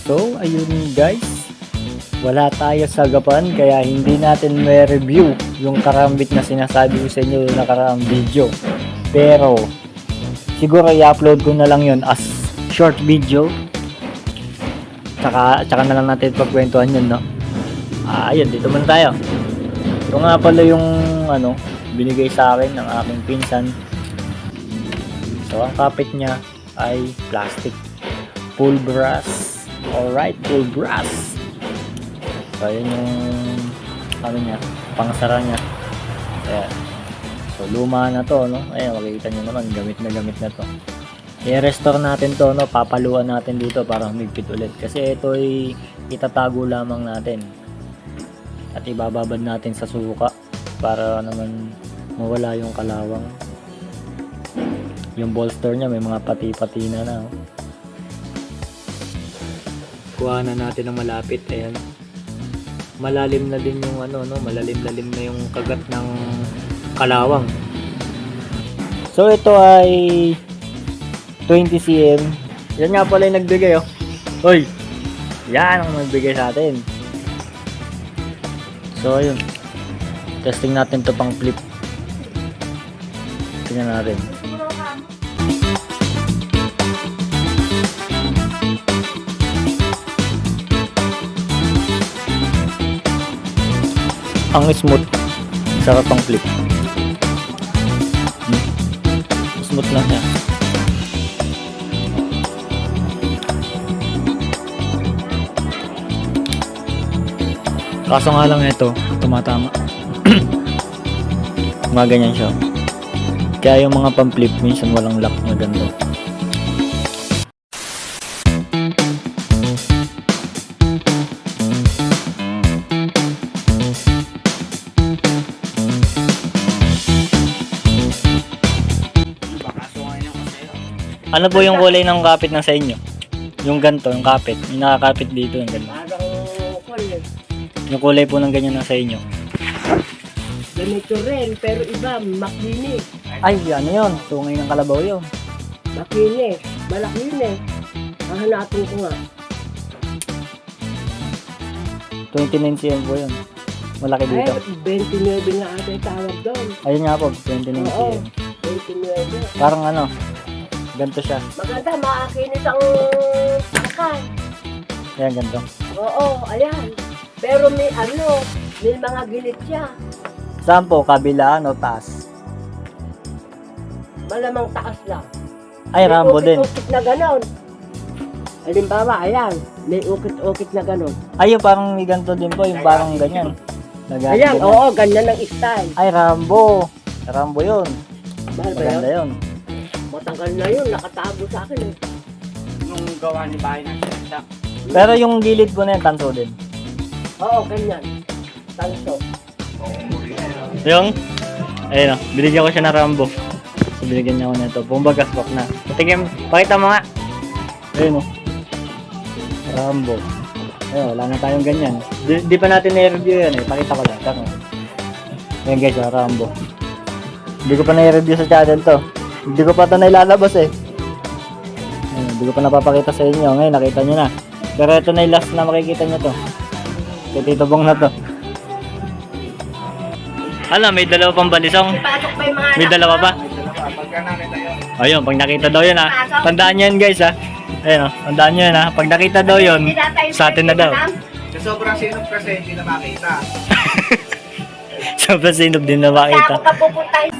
So, ayun guys. Wala tayo sa gapan kaya hindi natin may review yung karambit na sinasabi ko sa inyo yung nakaraang video. Pero, siguro i-upload ko na lang yun as short video. Tsaka na lang natin pagkwentuhan yun, no? Ayun, dito muna tayo. Ito nga pala yung binigay sa akin ng aking pinsan. So, ang kapit niya ay plastic. Full brass. Alright, full brass. So, ayan yung niya, pangsara niya. Ayan. So, luma na to, no? Ayan, makikita nyo naman, gamit na to. I-restore natin to, no? Papaluan natin dito para humigpit ulit. Kasi ito ay itatago lamang natin. At ibababad natin sa suka para naman mawala yung kalawang. Yung bolster niya may mga pati-pati na, oh. Kuha na natin ng malapit, ayan. Malalim na din yung malalim-lalim na yung kagat ng kalawang. So ito ay 20 cm. Yan nga pala yung nagbigay, oh. Hoy! Yan ang nagbigay sa atin. So ayun. Testing natin to pang flip. Tingnan natin. Ang smooth. Sarap pang flip. Smooth lang siya. Kaso nga lang ito, tumatama. Mga ganyan siya. Kaya yung mga pang-flip minsan walang lock na ganito. Ano po yung kulay ng kapit ng sa inyo? Yung ganito, yung kapit. Yung nakakapit dito, yung ganito. Yung kulay po ng ganyan na sa inyo. Ganito rin, pero iba, makinis. Ay, ano yun? Tungay ng kalabaw yun. Makinis. Malaki yun eh. Hahanapin ko nga. 29 cm po yun. Malaki dito. Ay, 29 nga ata yung tawag doon. Ayun nga po, 29 Oo, cm. 29. Parang ganito siya. Maganda, maakinis ang akan. Ayan, ganito. Oo, ayan. Pero may mga gilid siya. Saan po? Kabila, taas? Malamang taas lang. Ay, May Rambo din. ukit-ukit na ganon. Halimbawa, ayan. May ukit-ukit na ganon. Ay, yung parang may ganito din po, yung parang ganyan. Ayan, oo, ganyan ang style. Ay, Rambo. Rambo yun. Mahal ba Maganda yun? yun. Matagal na yun, nakatago sa akin eh. Nung gawa ni bahay ng senda. Pero yung gilid po na yan, tanso din. Oo, ganyan. Tanso. Yung, ayun binigyan ko siya ng Rambo. So, binigyan niya ako nito. Bumagaswak na. Patingin, pakita mo nga. Ayun, Rambo. Ayun, wala na tayong ganyan. Di pa natin na-review yan eh. Pakita ko lang. Tama. Ayan guys, Rambo. Hindi ko pa na-review sa channel to. Hindi ko pa ito nailalabas eh. Ayun, hindi ko pa napapakita sa inyo. Ngayon, nakita nyo na. Pero ito na yung last na makikita nyo to. Kay Tito Bong na to. May dalawa pang balisong. Ipasok pa yung mga May dalawa pa. Pagka namin tayo. Ayun, pag nakita daw yun tandaan nyo yun guys Ayun tandaan nyo yun pag nakita daw yun, sa atin na daw. Sa sobrang sinop kasi hindi na makita. Sobrang sinop din na makita. Saan ka pupuntahin?